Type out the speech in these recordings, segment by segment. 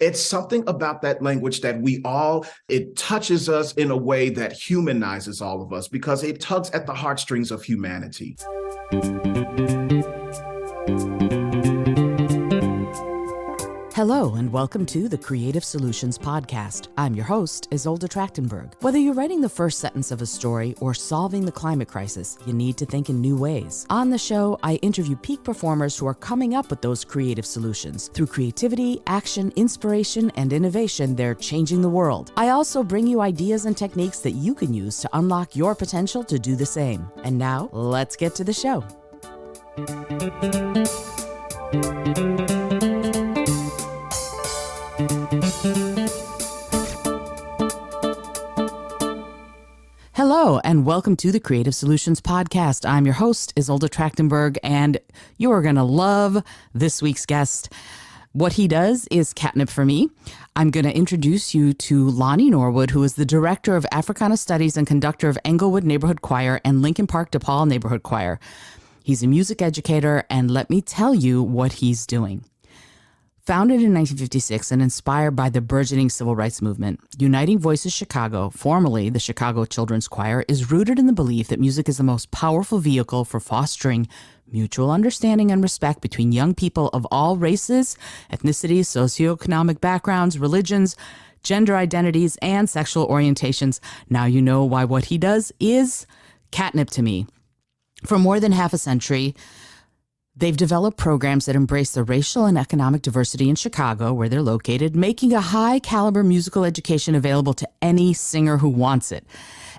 It's something about that language that it touches us in a way that humanizes all of us because it tugs at the heartstrings of humanity. Hello and welcome to the Creative Solutions Podcast. I'm your host, Isolde Trachtenberg. Whether you're writing the first sentence of a story or solving the climate crisis, you need to think in new ways. On the show, I interview peak performers who are coming up with those creative solutions. Through creativity, action, inspiration, and innovation, they're changing the world. I also bring you ideas and techniques that you can use to unlock your potential to do the same. And now, let's get to the show. Hello, and welcome to the Creative Solutions Podcast. I'm your host, Isolde Trachtenberg, and you are going to love this week's guest. What he does is catnip for me. I'm going to introduce you to Lonnie Norwood, who is the Director of Africana Studies and Conductor of Englewood Neighborhood Choir and Lincoln Park DePaul Neighborhood Choir. He's a music educator, and let me tell you what he's doing. Founded in 1956 and inspired by the burgeoning civil rights movement, Uniting Voices Chicago, formerly the Chicago Children's Choir, is rooted in the belief that music is the most powerful vehicle for fostering mutual understanding and respect between young people of all races, ethnicities, socioeconomic backgrounds, religions, gender identities, and sexual orientations. Now you know why what he does is catnip to me. For more than half a century, they've developed programs that embrace the racial and economic diversity in Chicago, where they're located, making a high-caliber musical education available to any singer who wants it.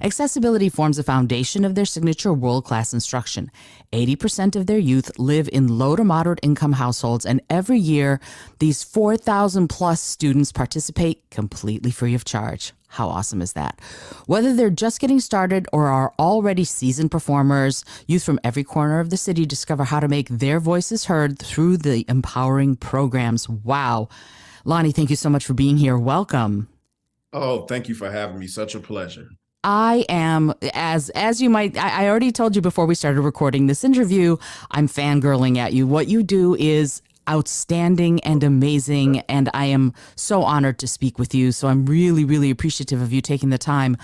Accessibility forms the foundation of their signature world-class instruction. 80% of their youth live in low to moderate income households, and every year, these 4,000-plus students participate completely free of charge. How awesome is that? Whether they're just getting started or are already seasoned performers, youth from every corner of the city discover how to make their voices heard through the empowering programs. Wow. Lonnie, thank you so much for being here. Welcome. Oh, thank you for having me. Such a pleasure. I am, as you might, I already told you before we started recording this interview, I'm fangirling at you. What you do is outstanding and amazing, and I am so honored to speak with you. So I'm really, really appreciative of you taking the time.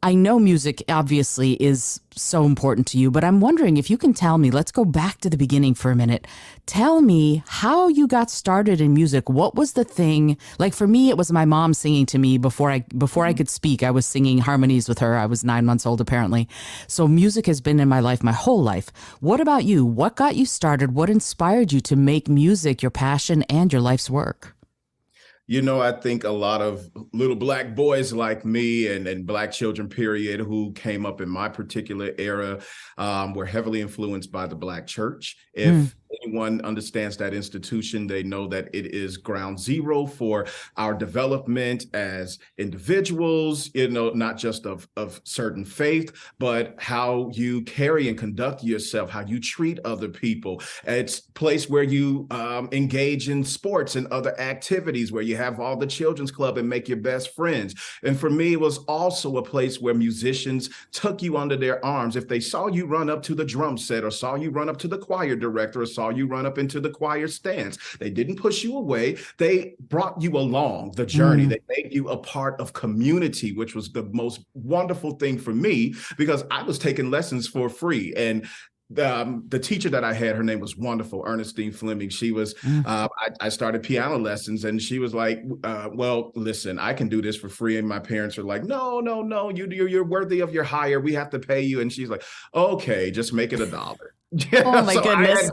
I know music obviously is so important to you, but I'm wondering if you can tell me, let's go back to the beginning for a minute. Tell me how you got started in music. What was the thing? Like for me, it was my mom singing to me before I could speak. I was singing harmonies with her. I was 9 months old, apparently. So music has been in my life my whole life. What about you? What got you started? What inspired you to make music your passion and your life's work? You know, I think a lot of little Black boys like me and Black children, period, who came up in my particular era were heavily influenced by the Black church. If anyone understands that institution, they know that it is ground zero for our development as individuals, you know, not just of certain faith, but how you carry and conduct yourself, how you treat other people. It's a place where you engage in sports and other activities, where you have all the children's club and make your best friends. And for me, it was also a place where musicians took you under their arms. If they saw you run up to the drum set or saw you run up to the choir director or saw you run up into the choir stands, they didn't push you away. They brought you along the journey. They made you a part of community, which was the most wonderful thing for me because I was taking lessons for free. And the teacher that I had, her name was wonderful, Ernestine Fleming. She was, I started piano lessons and she was like, well, listen, I can do this for free. And my parents are like, no, you're worthy of your hire. We have to pay you. And she's like, okay, just make it $1. Yeah, oh my goodness.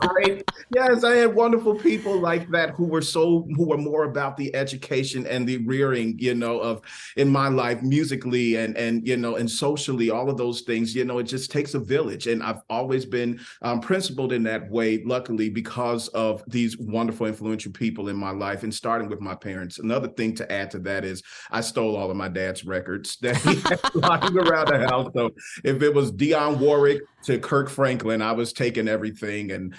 I had wonderful people like that who were more about the education and the rearing, you know, of in my life musically and you know, and socially, all of those things, you know, it just takes a village. And I've always been principled in that way, luckily, because of these wonderful, influential people in my life, and starting with my parents. Another thing to add to that is I stole all of my dad's records that he had lying around the house. So if it was Dionne Warwick to Kirk Franklin, I was taking everything, and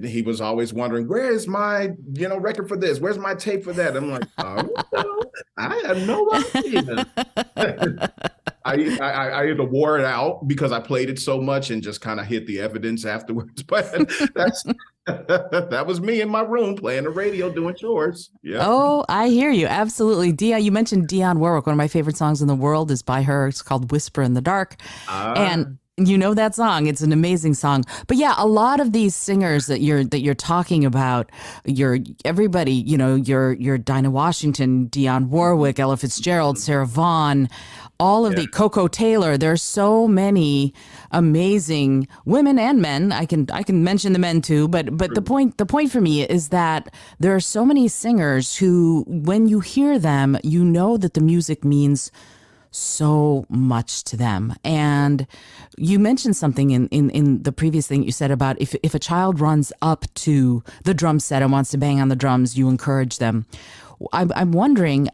he was always wondering, where's my, you know, record for this? Where's my tape for that? I'm like, oh, no, I have no idea. I either wore it out because I played it so much and just kind of hit the evidence afterwards. But that's that was me in my room playing the radio, doing chores. Yeah. Oh, I hear you. Absolutely. Dion, you mentioned Dionne Warwick. One of my favorite songs in the world is by her. It's called Whisper in the Dark. Ah, And you know that song. It's an amazing song. But yeah, a lot of these singers that you're talking about, everybody, your Dinah Washington, Dionne Warwick, Ella Fitzgerald, Sarah Vaughan, all of yeah. the Coco Taylor. There's so many amazing women and men. I can mention the men too, but the point for me is that there are so many singers who, when you hear them, you know that the music means so much to them. And you mentioned something in the previous thing you said about if a child runs up to the drum set and wants to bang on the drums, you encourage them. I'm wondering,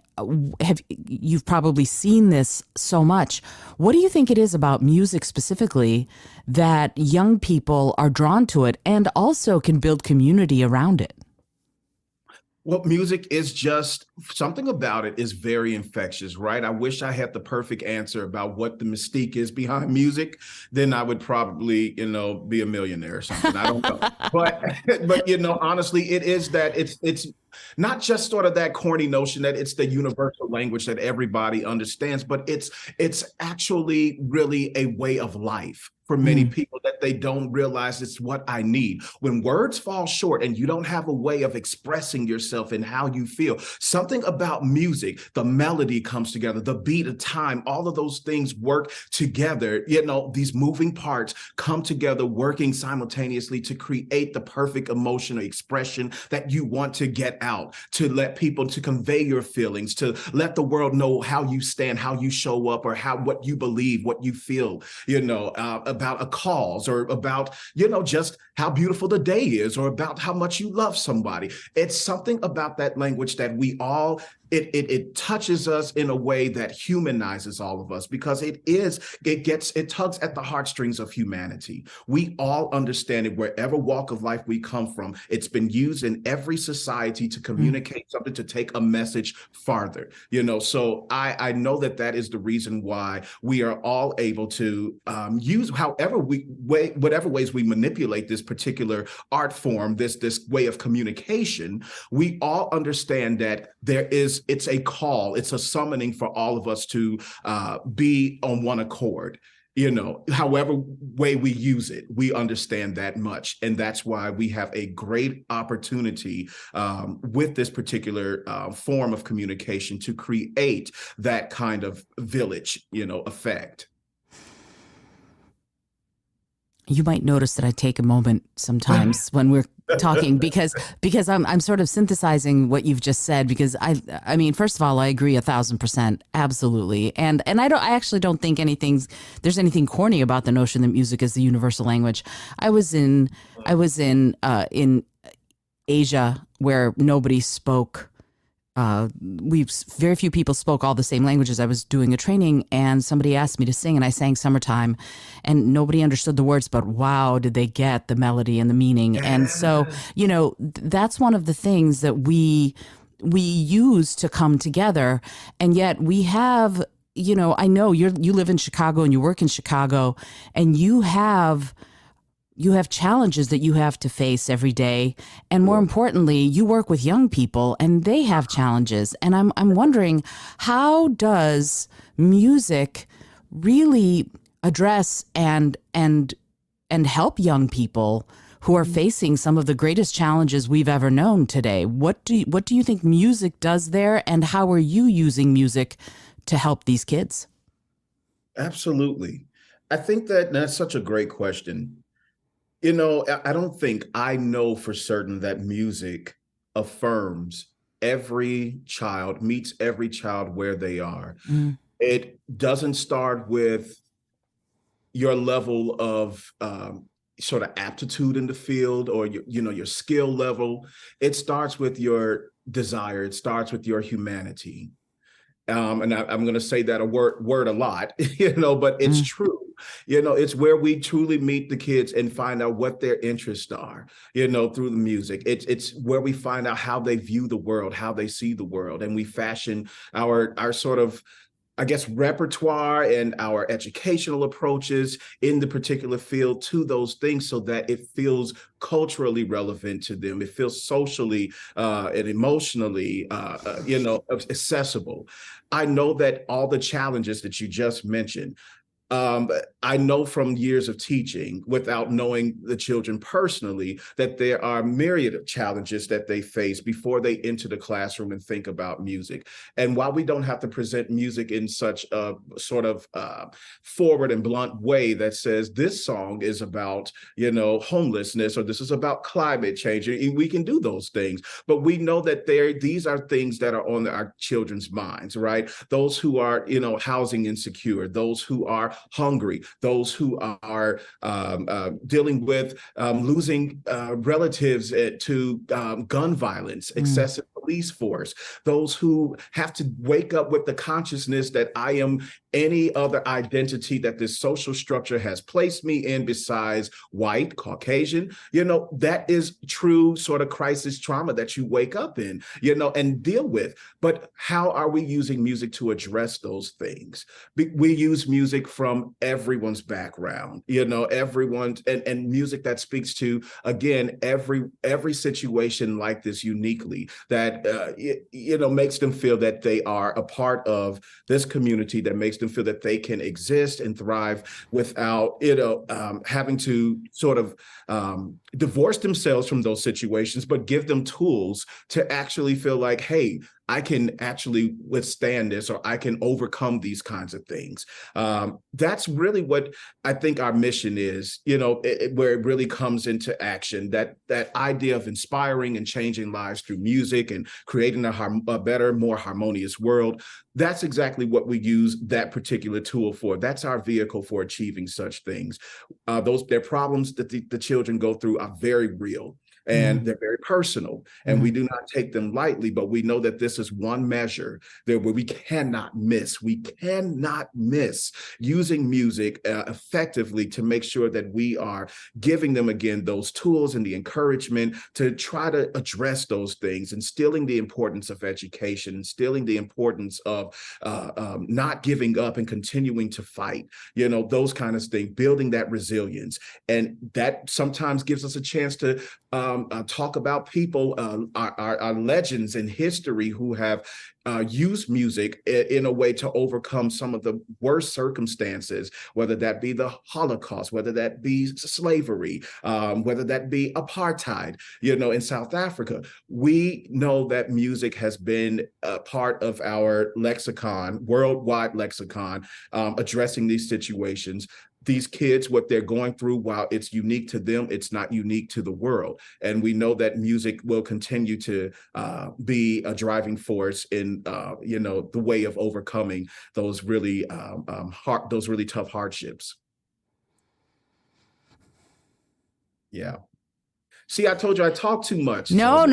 you've probably seen this so much. What do you think it is about music specifically that young people are drawn to it and also can build community around it? Well, music is just something about it is very infectious, right? I wish I had the perfect answer about what the mystique is behind music. Then I would probably, be a millionaire or something. I don't know. But honestly, it is that it's not just sort of that corny notion that it's the universal language that everybody understands, but it's actually really a way of life for many people that they don't realize it's what I need. When words fall short and you don't have a way of expressing yourself and how you feel, something about music, the melody comes together, the beat of time, all of those things work together. These moving parts come together, working simultaneously to create the perfect emotional expression that you want to get out, to let people, to convey your feelings, to let the world know how you stand, how you show up, or what you believe, what you feel, about a cause, or about, just how beautiful the day is, or about how much you love somebody. It's something about that language that we all, it touches us in a way that humanizes all of us, because it tugs at the heartstrings of humanity. We all understand it wherever walk of life we come from. It's been used in every society to communicate something, to take a message farther, so I know that is the reason why we are all able to use whatever ways we manipulate this particular art form, this way of communication. We all understand that it's a call, it's a summoning for all of us to be on one accord. However way we use it, we understand that much. And that's why we have a great opportunity with this particular form of communication to create that kind of village, effect. You might notice that I take a moment sometimes when we're talking because I'm sort of synthesizing what you've just said, because I mean, first of all, I agree 1,000%, absolutely, and I actually don't think there's anything corny about the notion that music is the universal language. I was in Asia where nobody spoke. Very few people spoke all the same languages. I was doing a training and somebody asked me to sing, and I sang Summertime, and nobody understood the words, but wow, did they get the melody and the meaning. Yeah. And so, that's one of the things that we use to come together. And yet we have, I know you live in Chicago and you work in Chicago, and you have challenges that you have to face every day. And more importantly, you work with young people and they have challenges. And I'm wondering, how does music really address and help young people who are facing some of the greatest challenges we've ever known today? What do you think music does there, and how are you using music to help these kids? Absolutely. I think that's such a great question. I don't think I know for certain that music affirms every child, meets every child where they are. It doesn't start with your level of sort of aptitude in the field, or your skill level. It starts with your desire. It starts with your humanity. And I'm going to say that word a lot, but it's true. It's where we truly meet the kids and find out what their interests are, through the music. It's where we find out how they view the world, how they see the world, and we fashion our sort of I guess, repertoire and our educational approaches in the particular field to those things so that it feels culturally relevant to them. It feels socially and emotionally, accessible. I know that all the challenges that you just mentioned, I know from years of teaching, without knowing the children personally, that there are myriad of challenges that they face before they enter the classroom and think about music. And while we don't have to present music in such a sort of forward and blunt way that says this song is about, homelessness, or this is about climate change, we can do those things. But we know that these are things that are on our children's minds, right? Those who are, housing insecure, those who are hungry, those who are dealing with losing relatives to gun violence, excessive police force, those who have to wake up with the consciousness that I am any other identity that this social structure has placed me in besides white, Caucasian, that is true sort of crisis trauma that you wake up in, and deal with. But how are we using music to address those things? We use music from everyone's background, everyone's, and music that speaks to, again, every situation like this uniquely, that, makes them feel that they are a part of this community, that makes them feel that they can exist and thrive without, having to sort of divorce themselves from those situations, but give them tools to actually feel like, hey, I can actually withstand this, or I can overcome these kinds of things. That's really what I think our mission is, where it really comes into action, that idea of inspiring and changing lives through music and creating a better, more harmonious world. That's exactly what we use that particular tool for. That's our vehicle for achieving such things. Their problems that the children go through are very real. And they're very personal, and we do not take them lightly, but we know that this is one measure that where we cannot miss. We cannot miss using music effectively to make sure that we are giving them, again, those tools and the encouragement to try to address those things, instilling the importance of education, instilling the importance of not giving up and continuing to fight, those kind of things, building that resilience. And that sometimes gives us a chance to talk about people, our legends in history who have used music in a way to overcome some of the worst circumstances, whether that be the Holocaust, whether that be slavery, whether that be apartheid, in South Africa. We know that music has been a part of our lexicon, worldwide lexicon, addressing these situations. These kids, what they're going through, while it's unique to them, it's not unique to the world. And we know that music will continue to be a driving force in, the way of overcoming those really tough hardships. Yeah. See, I told you I talk too much. No.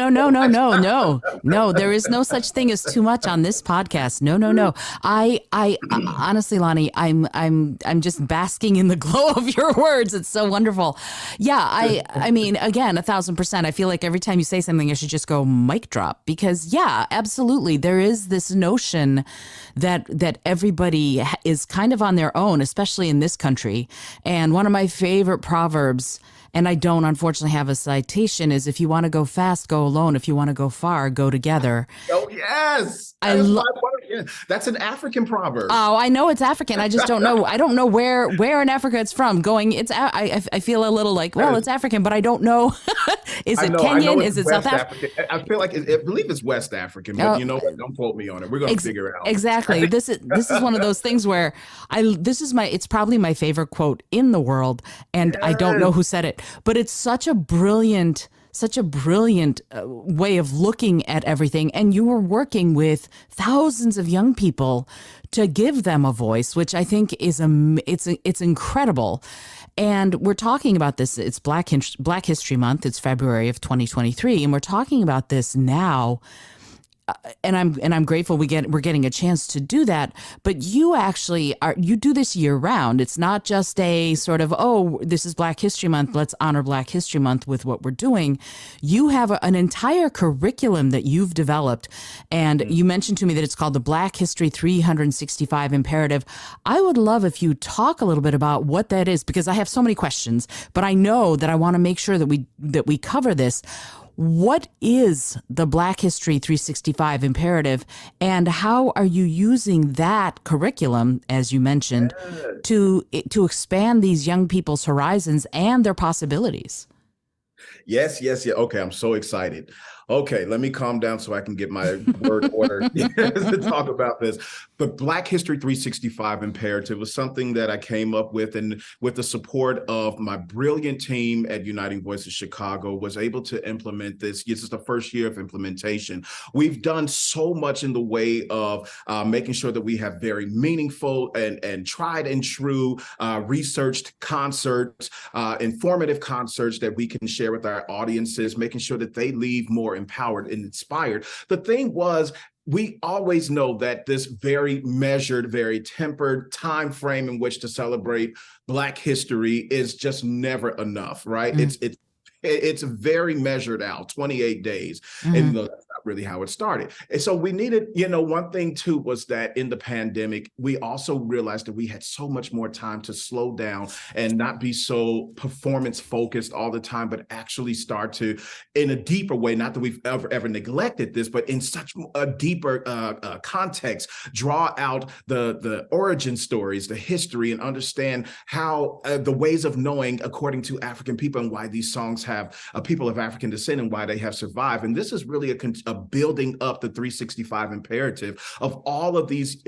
There is no such thing as too much on this podcast. No. I honestly, Lonnie, I'm just basking in the glow of your words. It's so wonderful. Yeah, I mean, again, 1,000%. I feel like every time you say something, I should just go mic drop, because yeah, absolutely. There is this notion that everybody is kind of on their own, especially in this country. And one of my favorite proverbs, and I don't unfortunately have a citation, is if you want to go fast, go alone. If you want to go far, go together. Oh, yes. That's an African proverb. Oh, I know it's African. I just don't know. I don't know where in Africa it's from. I feel a little like, well, it's African, but I don't know. Is it Kenyan? Is it South African? I feel like I believe it's West African, but don't quote me on it. We're going to figure it out. Exactly. This is one of those things where it's probably my favorite quote in the world, and I don't know who said it, but it's such a brilliant way of looking at everything. And you were working with thousands of young people to give them a voice, which I think is it's incredible. And we're talking about this. It's Black History Month. It's February of 2023. And we're talking about this now. I'm grateful we're getting a chance to do that. But you do this year round. It's not just a sort of, oh, this is Black History Month, let's honor Black History Month with what we're doing. You have an entire curriculum that you've developed, and you mentioned to me that it's called the Black History 365 Imperative. I would love if you talk a little bit about what that is, because I have so many questions, but I know that I want to make sure that we cover this. What is the Black History 365 Imperative, and how are you using that curriculum, as you mentioned, to expand these young people's horizons and their possibilities? Yes, yes, yeah. Okay, I'm so excited. Okay, let me calm down so I can get my word order to talk about this. The Black History 365 Imperative was something that I came up with, and with the support of my brilliant team at Uniting Voices Chicago, was able to implement this. This is the first year of implementation. We've done so much in the way of making sure that we have very meaningful and tried and true researched concerts, informative concerts that we can share with our audiences, making sure that they leave more empowered and inspired. The thing was, we always know that this very measured, very tempered time frame in which to celebrate Black history is just never enough, right? It's very measured out, 28 days. And that's not really how it started. And so we needed, one thing too was that in the pandemic, we also realized that we had so much more time to slow down and not be so performance focused all the time, but actually start to, in a deeper way, not that we've ever neglected this, but in such a deeper context, draw out the origin stories, the history, and understand how the ways of knowing according to African people and why these songs have people of African descent and why they have survived. And this is really a building up the 365 imperative of all of these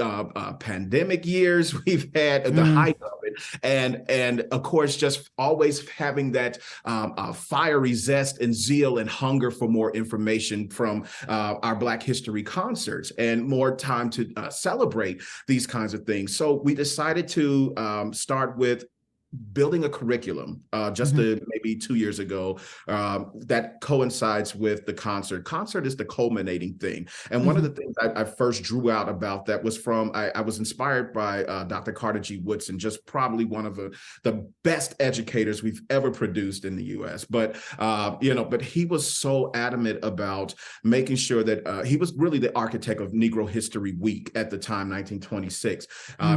pandemic years we've had, the height of it. And of course, just always having that fiery zest and zeal and hunger for more information from our Black history concerts and more time to celebrate these kinds of things. So we decided to start with building a curriculum maybe 2 years ago that coincides with the concert. Concert is the culminating thing. And one of the things I first drew out about that was from, I was inspired by Dr. Carter G. Woodson, just probably one of the best educators we've ever produced in the US. But he was so adamant about making sure that he was really the architect of Negro History Week at the time, 1926.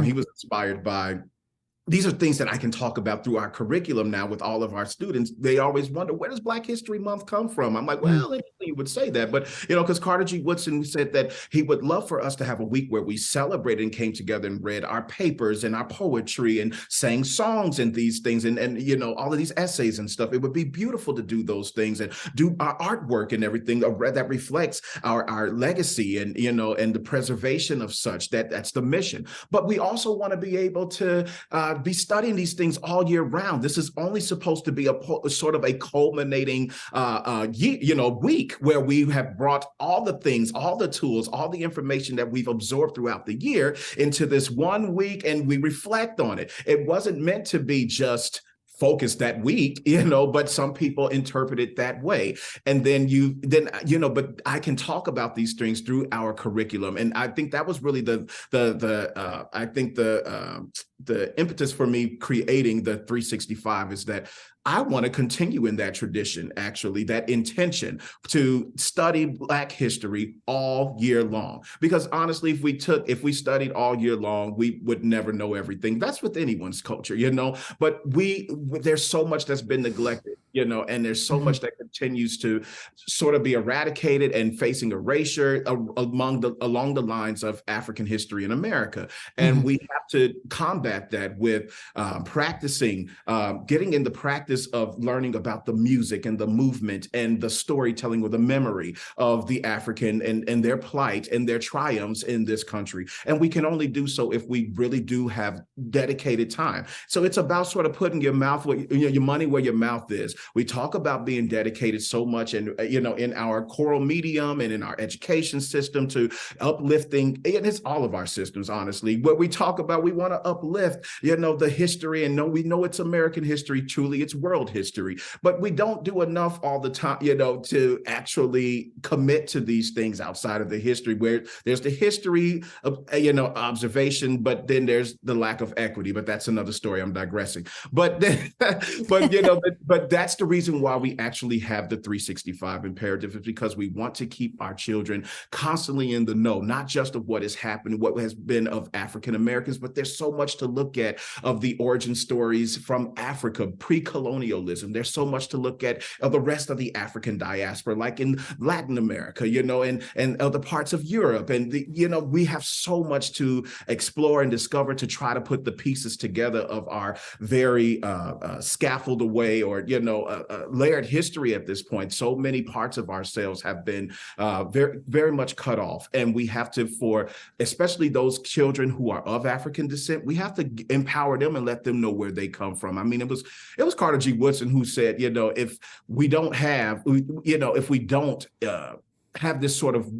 He was inspired by, these are things that I can talk about through our curriculum now with all of our students. They always wonder, where does Black History Month come from? I'm like, well, you would say that, but because Carter G. Woodson said that he would love for us to have a week where we celebrated and came together and read our papers and our poetry and sang songs and these things and all of these essays and stuff. It would be beautiful to do those things and do our artwork and everything that reflects our legacy and and the preservation of such. That's the mission. But we also want to be able to be studying these things all year round. This is only supposed to be a sort of a culminating week where we have brought all the things, all the tools, all the information that we've absorbed throughout the year into this one week, and we reflect on it. It wasn't meant to be just focus that week, but some people interpret it that way. And then but I can talk about these things through our curriculum. And I think that was really the impetus for me creating the 365 is that I want to continue in that tradition, actually, that intention to study Black history all year long. Because honestly, if we studied all year long, we would never know everything. That's with anyone's culture, but there's so much that's been neglected, and there's so much that continues to sort of be eradicated and facing erasure along the lines of African history in America. And we have to combat that with practicing, getting in the practice of learning about the music and the movement and the storytelling or the memory of the African and their plight and their triumphs in this country. And we can only do so if we really do have dedicated time. So it's about sort of putting your money where your mouth is. we talk about being dedicated so much, and in our choral medium and in our education system to uplifting, and it's all of our systems, honestly, where we talk about we want to uplift, the history, and we know it's American history, truly it's world history, but we don't do enough all the time, to actually commit to these things outside of the history, where there's the history of, observation, but then there's the lack of equity, but that's another story. I'm digressing. But but that's the reason why we actually have the 365 imperative, is because we want to keep our children constantly in the know, not just of what has happened, what has been of African Americans, but there's so much to look at of the origin stories from Africa, pre-colonialism. There's so much to look at of the rest of the African diaspora, like in Latin America, and other parts of Europe. And we have so much to explore and discover, to try to put the pieces together of our very scaffolded away, or layered history at this point. So many parts of ourselves have been very, very much cut off, and we have to, for especially those children who are of African descent, we have to empower them and let them know where they come from. I mean, it was Carter G. Woodson who said, if we don't have, if we don't have this sort of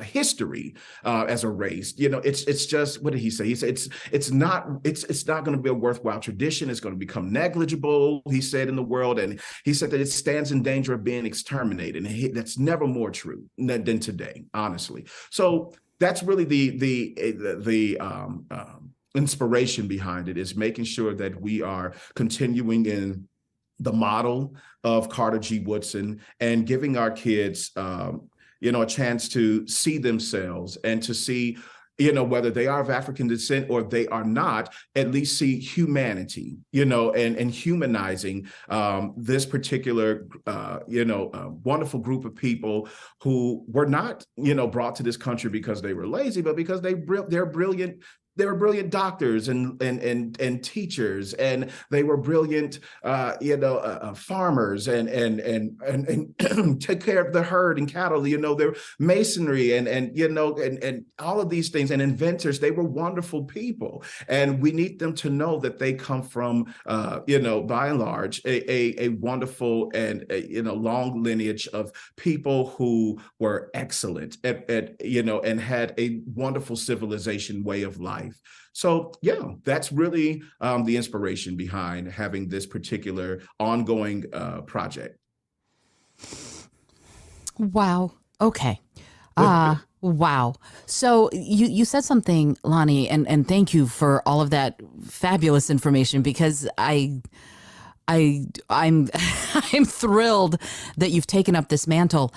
history as a race, it's just, what did he say? He said it's not going to be a worthwhile tradition. It's going to become negligible, he said, in the world, and he said that it stands in danger of being exterminated. And that's never more true than today, honestly. So that's really the inspiration behind it, is making sure that we are continuing in the model of Carter G. Woodson, and giving our kids, a chance to see themselves, and to see, whether they are of African descent or they are not, at least see humanity, and humanizing this particular, wonderful group of people who were not, brought to this country because they were lazy, but because they're brilliant. They were brilliant doctors and teachers, and they were brilliant, farmers, and take care of the herd and cattle. Their masonry and all of these things, and inventors. They were wonderful people, and we need them to know that they come from, by and large, a wonderful and long lineage of people who were excellent at and had a wonderful civilization way of life. So yeah, that's really the inspiration behind having this particular ongoing project. Wow. Okay. Wow. So you said something, Lonnie, and thank you for all of that fabulous information, because I'm I'm thrilled that you've taken up this mantle.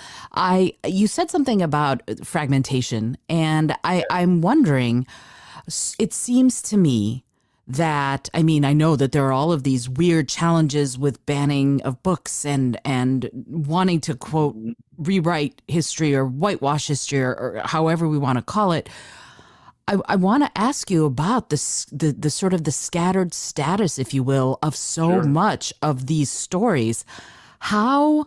You said something about fragmentation, and I'm wondering, it seems to me that, I mean, I know that there are all of these weird challenges with banning of books and wanting to, quote, rewrite history or whitewash history, or however we want to call it. I want to ask you about the sort of the scattered status, if you will, of so much of these stories. How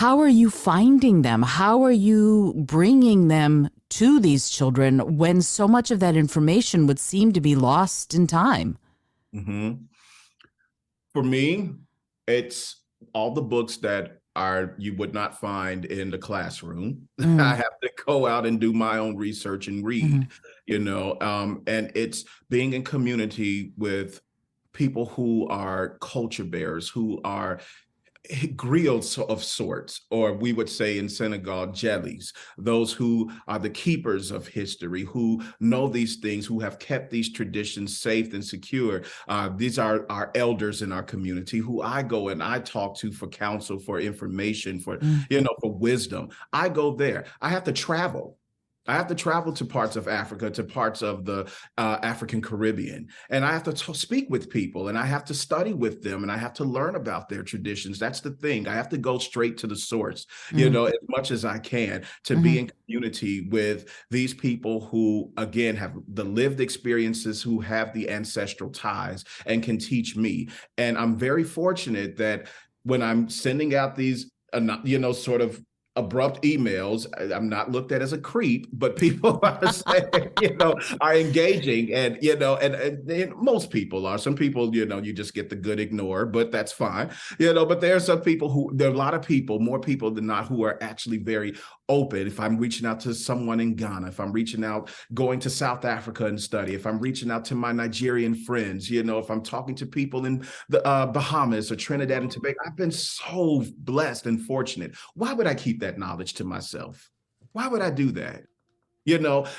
are you finding them? How are you bringing them to these children when so much of that information would seem to be lost in time? Mm-hmm. For me, it's all the books that you would not find in the classroom. I have to go out and do my own research and read, and it's being in community with people who are culture bearers, who are griots of sorts, or we would say in Senegal, jellies, those who are the keepers of history, who know these things, who have kept these traditions safe and secure. These are our elders in our community, who I go and I talk to for counsel, for information, for wisdom. I go there. I have to travel. I have to travel to parts of Africa, to parts of the African Caribbean, and I have to speak with people, and I have to study with them, and I have to learn about their traditions. That's the thing. I have to go straight to the source, as much as I can, to be in community with these people who, again, have the lived experiences, who have the ancestral ties and can teach me. And I'm very fortunate that when I'm sending out these, sort of abrupt emails. I'm not looked at as a creep, but people are saying, are engaging, and and most people are. Some people, you just get the good ignore, but that's fine. But there are some people there are a lot of people, more people than not, who are actually very open. If I'm reaching out to someone in Ghana, if I'm reaching out, going to South Africa and study, if I'm reaching out to my Nigerian friends, if I'm talking to people in the Bahamas or Trinidad and Tobago, I've been so blessed and fortunate. Why would I keep that knowledge to myself? Why would I do that?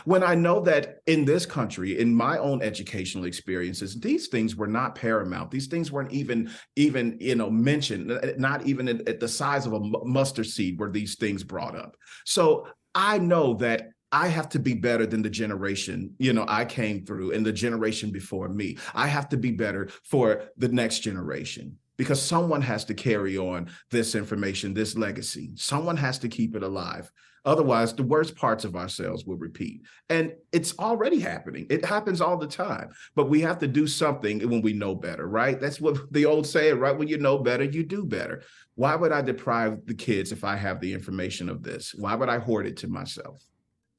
When I know that in this country, in my own educational experiences, these things were not paramount. These things weren't even mentioned, not even at the size of a mustard seed were these things brought up. So I know that I have to be better than the generation, I came through, and the generation before me. I have to be better for the next generation, because someone has to carry on this information, this legacy. Someone has to keep it alive. Otherwise, the worst parts of ourselves will repeat. And it's already happening. It happens all the time. But we have to do something when we know better, right? That's what the old saying, right? When you know better, you do better. Why would I deprive the kids if I have the information of this? Why would I hoard it to myself?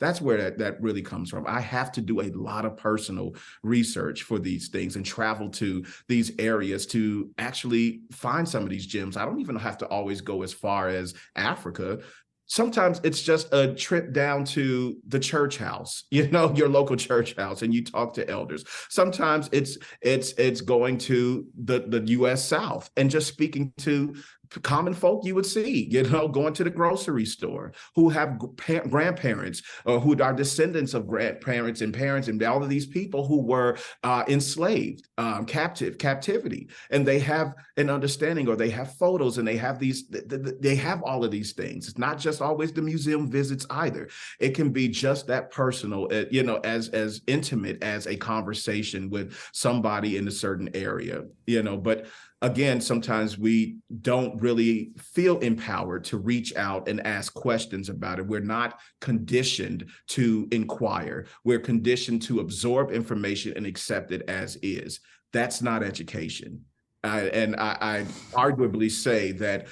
That's where that really comes from. I have to do a lot of personal research for these things and travel to these areas to actually find some of these gems. I don't even have to always go as far as Africa. Sometimes it's just a trip down to the church house, your local church house, and you talk to elders. Sometimes it's going to the U.S. South and just speaking to common folk you would see, going to the grocery store, who have grandparents or who are descendants of grandparents and parents and all of these people who were enslaved, captivity, and they have an understanding, or they have photos, and they have they have all of these things. It's not just always the museum visits either. It can be just that personal, as intimate as a conversation with somebody in a certain area, but again, sometimes we don't really feel empowered to reach out and ask questions about it. We're not conditioned to inquire. We're conditioned to absorb information and accept it as is. That's not education. I arguably say that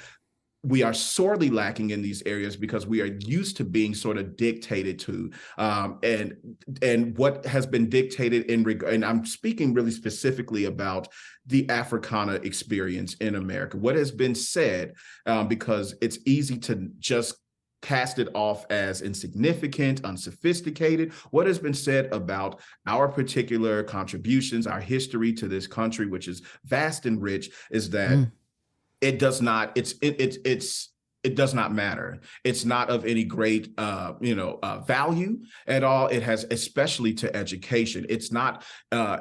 we are sorely lacking in these areas because we are used to being sort of dictated to, and what has been dictated and I'm speaking really specifically about the Africana experience in America. What has been said, because it's easy to just cast it off as insignificant, unsophisticated. What has been said about our particular contributions, our history to this country, which is vast and rich, is that it does not, it does not matter. It's not of any great, value at all. It has, especially to education. It's not, on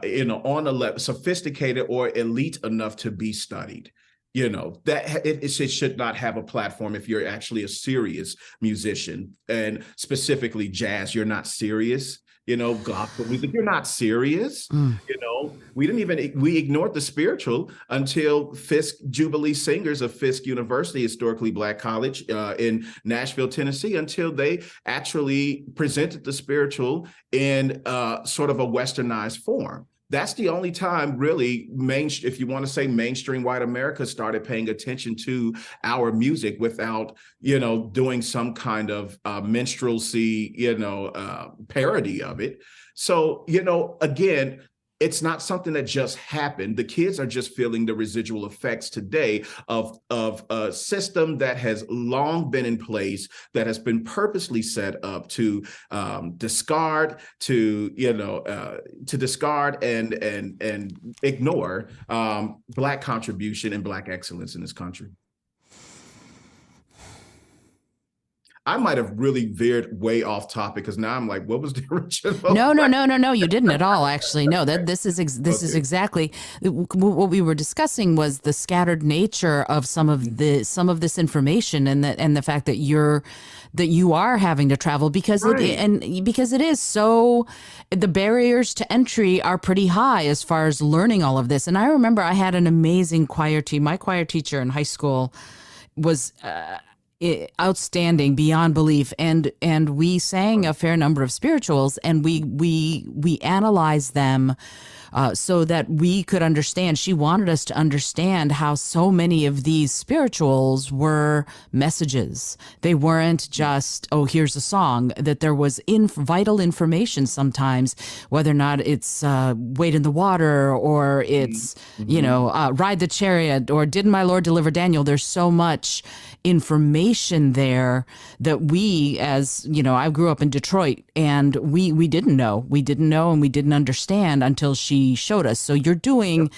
a level sophisticated or elite enough to be studied. That it should not have a platform if you're actually a serious musician, and specifically jazz. You're not serious. Gospel music, you're not serious. We ignored the spiritual until Fisk Jubilee Singers of Fisk University, historically Black college in Nashville, Tennessee, until they actually presented the spiritual in sort of a westernized form. That's the only time really if you want to say mainstream white America started paying attention to our music without, doing some kind of minstrelsy, parody of it. So, again, it's not something that just happened. The kids are just feeling the residual effects today of a system that has long been in place, that has been purposely set up to discard, and ignore Black contribution and Black excellence in this country. I might have really veered way off topic, because now I'm like, what was the original? No. You didn't at all. Actually, no. This is exactly what we were discussing, was the scattered nature of some of this information, and the fact that you are having to travel because because it is so, the barriers to entry are pretty high as far as learning all of this. And I remember I had an amazing choir team. My choir teacher in high school was outstanding beyond belief, and we sang a fair number of spirituals, and we analyzed them so that we could understand. She wanted us to understand how so many of these spirituals were messages. They weren't just, oh, here's a song, that there was vital information sometimes, whether or not it's Wade in the Water, or it's, Ride the Chariot, or Didn't My Lord Deliver Daniel. There's so much information there that we, as I grew up in Detroit, and we didn't know, and we didn't understand until she showed us. So you're doing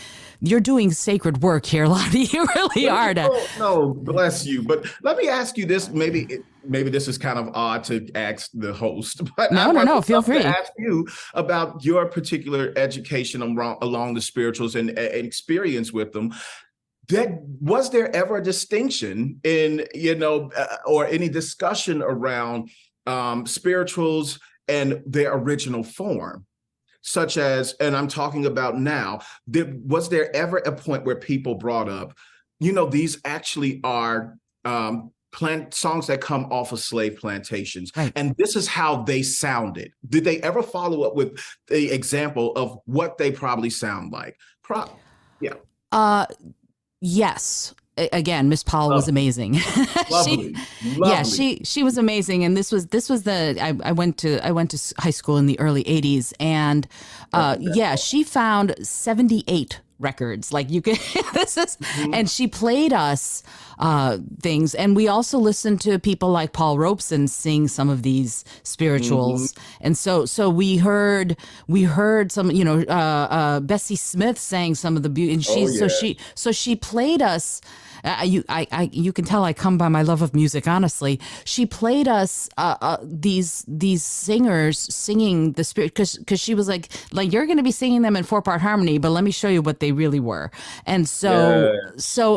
sacred work here, Lonnie. You really are. No, bless you. But let me ask you this. Maybe this is kind of odd to ask the host, but no, feel free to ask you about your particular education along the spirituals and experience with them. Was there ever a distinction in, or any discussion around spirituals and their original form, such as, and I'm talking about now, was there ever a point where people brought up, these actually are songs that come off of slave plantations, right, and this is how they sounded? Did they ever follow up with the example of what they probably sound like? Yeah. Yes. Again, Miss Powell was amazing. Lovely. Yeah, she was amazing. And this was I went to high school in the early 80s, and she found 78 records. Like, you can and she played us things, and we also listened to people like Paul Robeson sing some of these spirituals, and so we heard some, Bessie Smith sang some of the beauty, and she played us. You can tell I come by my love of music. Honestly, she played us these singers singing the spirit, because she was like you're going to be singing them in 4-part harmony, but let me show you what they really were. And so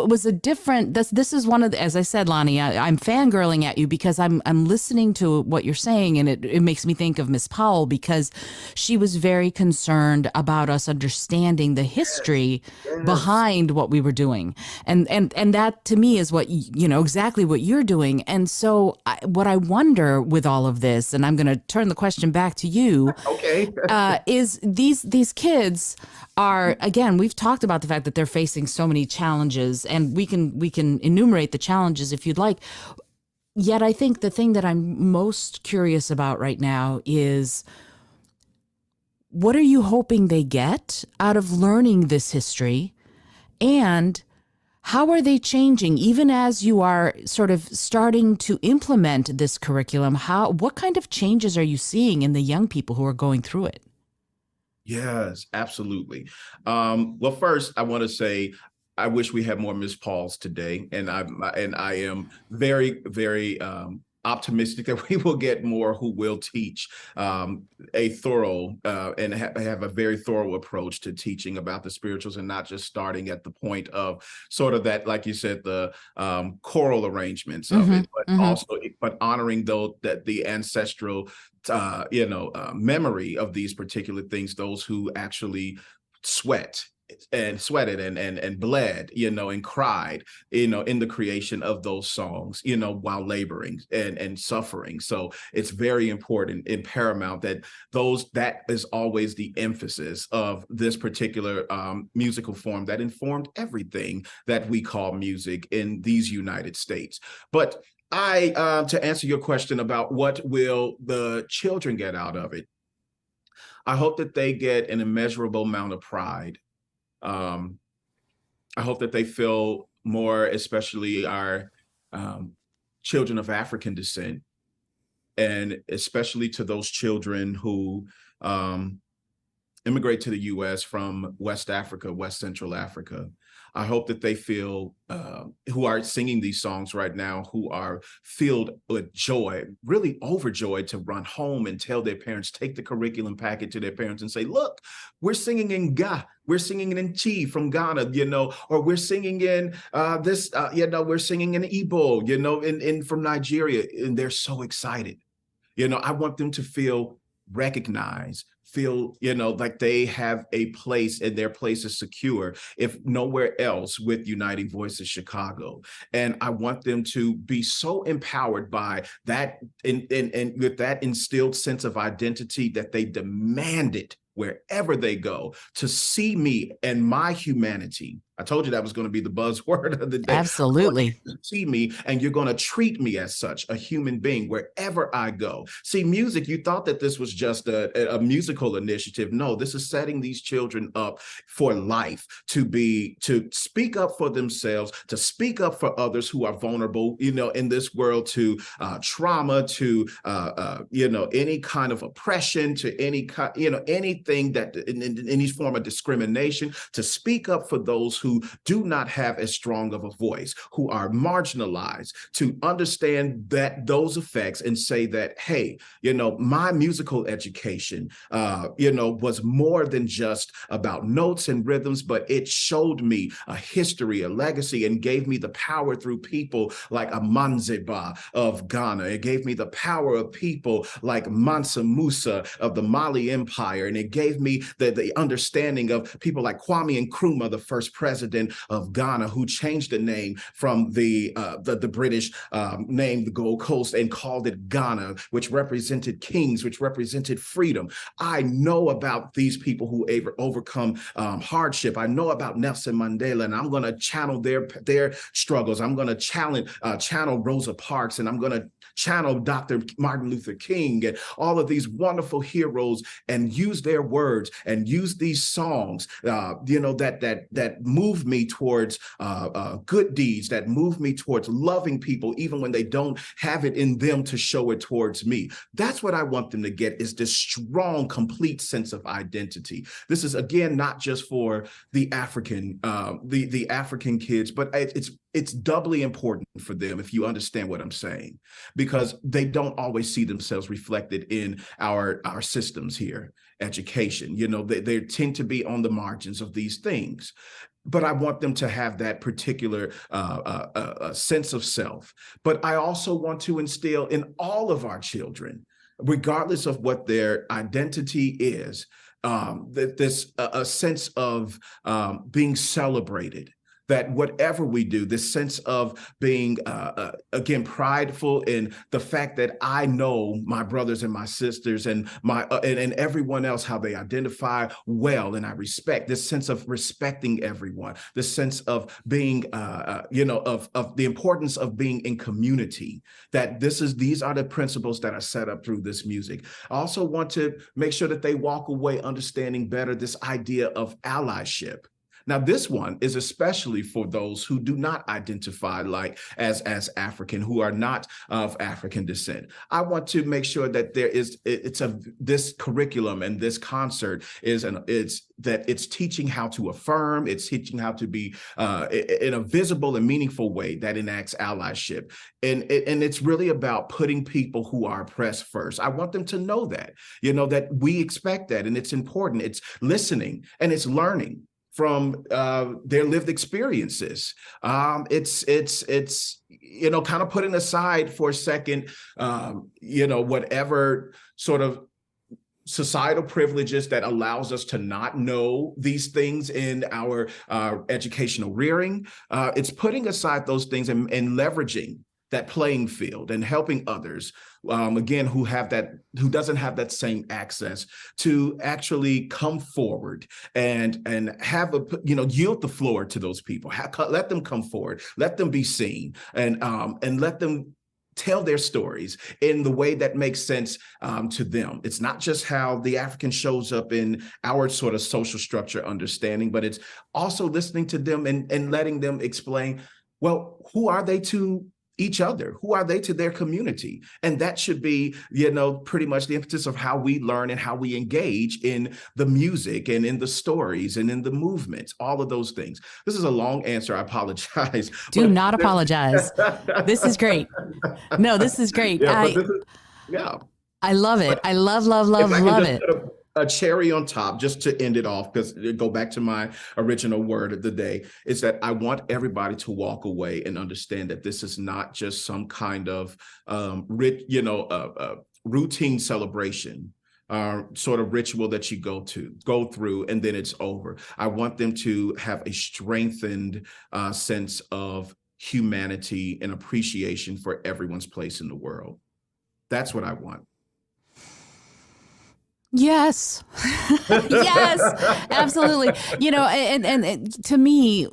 it was a different. This is one of the, as I said, Lonnie, I'm fangirling at you because I'm listening to what you're saying, and it makes me think of Miss Powell, because she was very concerned about us understanding the history behind what we were doing, and that to me is what exactly what you're doing. And so what I wonder with all of this, and I'm going to turn the question back to you, okay, is these kids are, again, we've talked about the fact that they're facing so many challenges, and we can enumerate the challenges if you'd like. Yet I think the thing that I'm most curious about right now is, what are you hoping they get out of learning this history? And how are they changing, even as you are sort of starting to implement this curriculum? What kind of changes are you seeing in the young people who are going through it? Yes, absolutely. Well, first, I want to say I wish we had more Miss Pauls today, and I am very, very optimistic that we will get more who will teach a thorough and have a very thorough approach to teaching about the spirituals, and not just starting at the point of sort of that, like you said, the choral arrangements of it, but also honoring that the ancestral memory of these particular things, those who actually sweated and bled, and cried, in the creation of those songs, while laboring and suffering. So it's very important and paramount that is always the emphasis of this particular musical form that informed everything that we call music in these United States. But to answer your question about what will the children get out of it, I hope that they get an immeasurable amount of pride. I hope that they feel more, especially our children of African descent, and especially to those children who immigrate to the U.S. from West Africa, West Central Africa. I hope that they feel, who are singing these songs right now, who are filled with joy, really overjoyed to run home and tell their parents, take the curriculum packet to their parents and say, look, we're singing in Ga, we're singing in Chi from Ghana, or we're singing in we're singing in Igbo, in from Nigeria, and they're so excited. I want them to feel recognized, feel, like they have a place, and their place is secure, if nowhere else, with Uniting Voices Chicago. And I want them to be so empowered by that, and with that instilled sense of identity, that they demand it wherever they go, to see me and my humanity. I told you that was going to be the buzzword of the day. Absolutely. See me, and you're going to treat me as such, a human being, wherever I go. See, music, you thought that this was just a musical initiative. No, this is setting these children up for life, to speak up for themselves, to speak up for others who are vulnerable, in this world, to trauma, to any kind of oppression, to anything that in any form of discrimination, to speak up for those who do not have as strong of a voice, who are marginalized, to understand those effects and say that, hey, my musical education, was more than just about notes and rhythms, but it showed me a history, a legacy, and gave me the power through people like Amanzeba of Ghana. It gave me the power of people like Mansa Musa of the Mali Empire. And it gave me the understanding of people like Kwame Nkrumah, the first president of Ghana, who changed the name from the British name, the Gold Coast, and called it Ghana, which represented kings, which represented freedom. I know about these people who overcome hardship. I know about Nelson Mandela, and I'm going to channel their struggles. I'm going to channel Rosa Parks, and I'm going to channel Dr. Martin Luther King, and all of these wonderful heroes, and use their words and use these songs, that move me towards good deeds, that move me towards loving people, even when they don't have it in them to show it towards me. That's what I want them to get, is this strong, complete sense of identity. This is, again, not just for the African kids, but it's doubly important for them, if you understand what I'm saying, because they don't always see themselves reflected in our systems here. Education, they tend to be on the margins of these things. But I want them to have that particular sense of self. But I also want to instill in all of our children, regardless of what their identity is, a sense of being celebrated. That whatever we do, this sense of being, again, prideful in the fact that I know my brothers and my sisters and and everyone else, how they identify well, and I respect this sense of respecting everyone, this sense of being, of the importance of being in community. That these are the principles that are set up through this music. I also want to make sure that they walk away understanding better this idea of allyship. Now, this one is especially for those who do not identify as African, who are not of African descent. I want to make sure that this curriculum and this concert it's teaching how to affirm, it's teaching how to be in a visible and meaningful way that enacts allyship. And it's really about putting people who are oppressed first. I want them to know that, that we expect that, and it's important. It's listening and it's learning from their lived experiences. It's kind of putting aside for a second, whatever sort of societal privileges that allows us to not know these things in our educational rearing. It's putting aside those things and leveraging that playing field and helping others, again, who doesn't have that same access, to actually come forward and have yield the floor to those people. Let them come forward, let them be seen, and let them tell their stories in the way that makes sense to them. It's not just how the African shows up in our sort of social structure understanding, but it's also listening to them and letting them explain, well, who are they to each other? Who are they to their community? And that should be, pretty much the emphasis of how we learn and how we engage in the music and in the stories and in the movements, all of those things. This is a long answer. I apologize. Do not apologize. This is great. No, this is great. Yeah. I love it. I love it. A cherry on top, just to end it off, because go back to my original word of the day, is that I want everybody to walk away and understand that this is not just some kind of routine celebration, sort of ritual that you go through, and then it's over. I want them to have a strengthened sense of humanity and appreciation for everyone's place in the world. That's what I want. Yes. Yes, absolutely. And to me,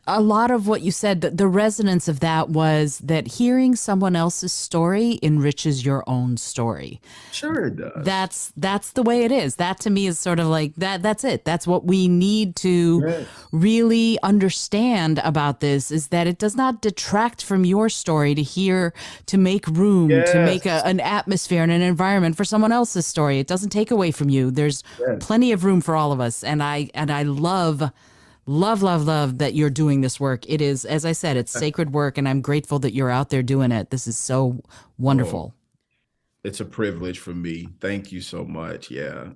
a lot of what you said, the resonance of that was that hearing someone else's story enriches your own story. Sure it does. That's the way it is. That to me is sort of like that. That's it. That's what we need to Yes. really understand about this, is that it does not detract from your story to make room, to make Yes. an atmosphere and an environment for someone else's story. It doesn't take away from you. There's Yes. plenty of room for all of us. And I love that you're doing this work. It is, as I said, it's sacred work, and I'm grateful that you're out there doing it. This is so Oh, wonderful. it's a privilege for me. Thank you so much. Yeah.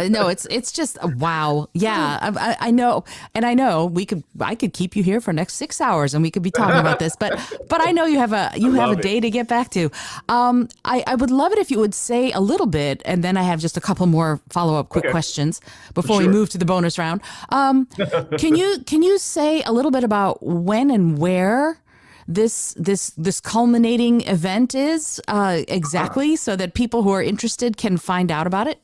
No, it's just wow. Yeah, I know, and I know I could keep you here for next 6 hours, and we could be talking about this. But I know you have I a love it. day to get back to. I would love it if you would say a little bit, and then I have just a couple more follow up quick Okay. questions before we Sure. move to the bonus round. Can you say a little bit about when and where this culminating event is exactly, so that people who are interested can find out about it?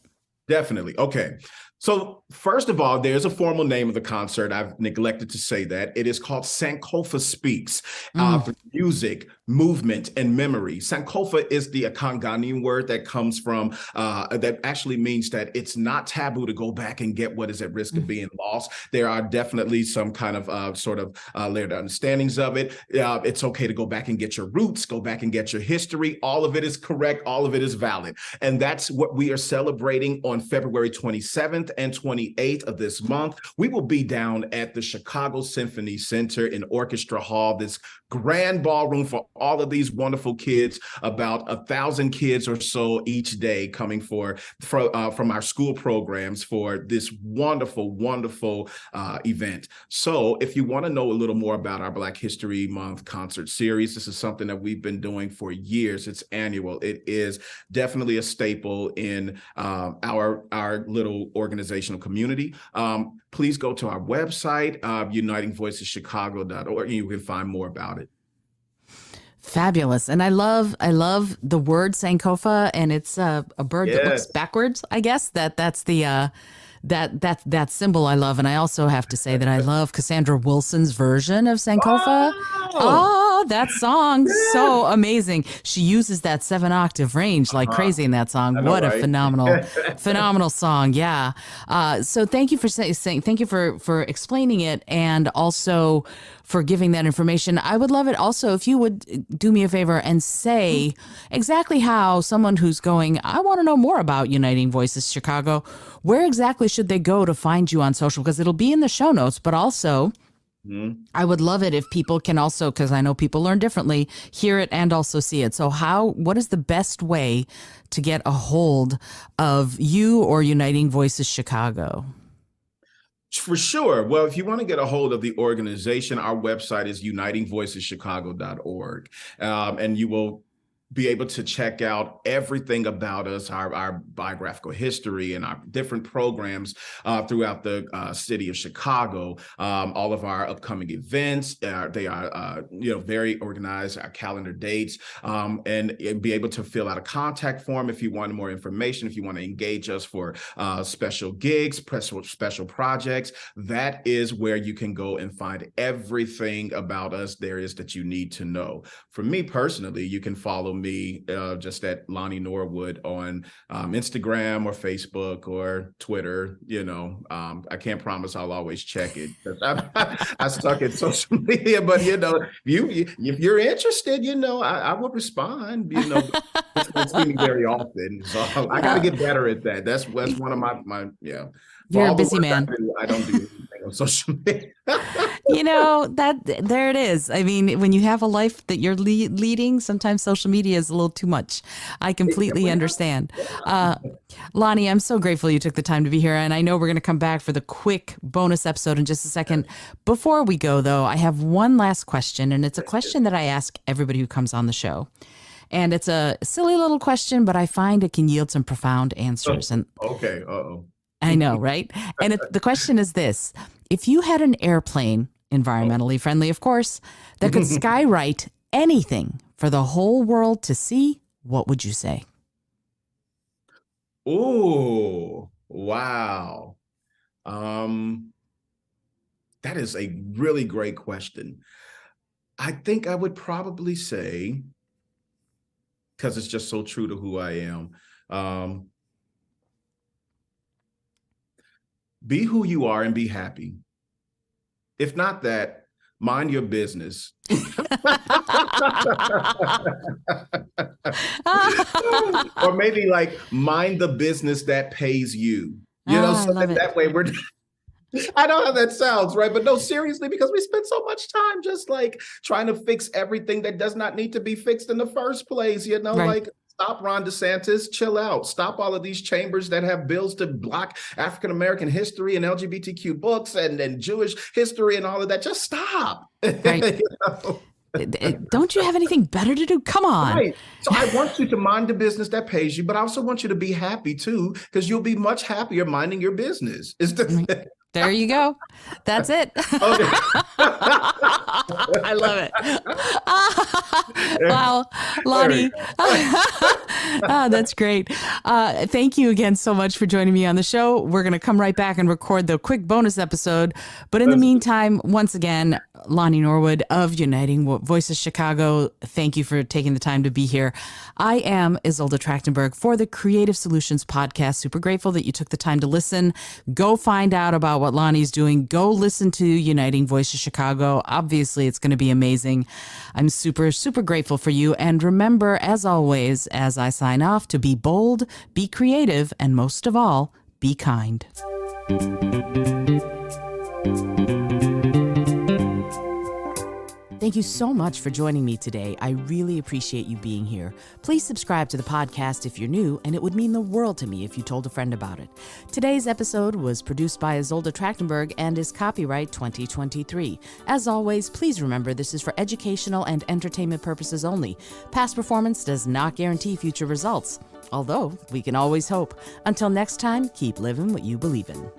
Definitely. Okay. So first of all, there's a formal name of the concert. I've neglected to say that. It is called Sankofa Speaks, through music, movement, and memory. Sankofa is the Akangani word that comes from, that actually means that it's not taboo to go back and get what is at risk of being lost. There are definitely some kind of layered understandings of it. It's okay to go back and get your roots, go back and get your history. All of it is correct. All of it is valid. And that's what we are celebrating on February 27th and 28th of this month. We will be down at the Chicago Symphony Center in Orchestra Hall, this grand ballroom for all of these wonderful kids, about 1,000 kids or so each day coming from our school programs for this wonderful event. So if you want to know a little more about our Black History Month concert series, this is something that we've been doing for years. It's annual. It is definitely a staple in our little organizational community. Please go to our website, unitingvoiceschicago.org, and you can find more about it. Fabulous. And I love the word Sankofa, and it's a bird that looks Yes. backwards, I guess. That's the that symbol I love. And I also have to say that I love Cassandra Wilson's version of Sankofa. Oh, Oh, that song, so yes. amazing. She uses that 7-octave range like Uh-huh. crazy in that song. I know, What a right? phenomenal song. Yeah. So thank you for saying, thank you for explaining it, and also for giving that information. I would love it also if you would do me a favor and say exactly how someone who's going, I want to know more about Uniting Voices Chicago, where exactly should they go to find you on social? Because it'll be in the show notes, but also Mhm. I would love it if people can also, because I know people learn differently, hear it and also see it. So what is the best way to get a hold of you or Uniting Voices Chicago? For sure. Well, if you want to get a hold of the organization, our website is unitingvoiceschicago.org. And you will be able to check out everything about us, our biographical history and our different programs throughout the city of Chicago. All of our upcoming events, they are very organized, our calendar dates, and be able to fill out a contact form if you want more information, if you want to engage us for special gigs, special projects. That is where you can go and find everything about us there is that you need to know. For me personally, you can follow me just at Lonnie Norwood on Instagram or Facebook or Twitter. I can't promise I'll always check it. I suck at social media, but if you're interested, I would respond. It's not seeming very often, so I got to get better at that. That's one of my yeah. For You're a all the busy work man. I don't do anything on social media. That there it is. I mean, when you have a life that you're leading, sometimes social media is a little too much. I completely understand. Lonnie, I'm so grateful you took the time to be here. And I know we're going to come back for the quick bonus episode in just a second. Before we go, though, I have one last question. And it's a question that I ask everybody who comes on the show. And it's a silly little question, but I find it can yield some profound answers. And Okay. Uh-oh. I know, right? And the question is this: if you had an airplane, environmentally friendly, of course, that could skywrite anything for the whole world to see, what would you say? Ooh, Wow. That is a really great question. I think I would probably say, because it's just so true to who I am, be who you are and be happy. If not that, mind your business. Or maybe like mind the business that pays you. So that way we're I know how that sounds, right? But no, seriously, because we spend so much time just like trying to fix everything that does not need to be fixed in the first place, right. Like stop Ron DeSantis, chill out. Stop all of these chambers that have bills to block African-American history and LGBTQ books and Jewish history and all of that. Just stop. Right. Don't you have anything better to do? Come on. Right. So I want you to mind the business that pays you, but I also want you to be happy too, because you'll be much happier minding your business. There you go. That's it. Okay. I love it. Wow, Lonnie. That's great. Thank you again so much for joining me on the show. We're going to come right back and record the quick bonus episode. But in the meantime, once again, Lonnie Norwood of Uniting Voices Chicago, thank you for taking the time to be here. I am Isolde Trachtenberg for the Creative Solutions Podcast. Super grateful that you took the time to listen. Go find out about what Lonnie's doing. Go listen to Uniting Voices Chicago. Obviously, it's going to be amazing. I'm super, super grateful for you. And remember, as always, as I sign off, to be bold, be creative, and most of all, be kind. Thank you so much for joining me today. I really appreciate you being here. Please subscribe to the podcast if you're new, and it would mean the world to me if you told a friend about it. Today's episode was produced by Isolde Trachtenberg and is copyright 2023. As always, please remember this is for educational and entertainment purposes only. Past performance does not guarantee future results, although we can always hope. Until next time, keep living what you believe in.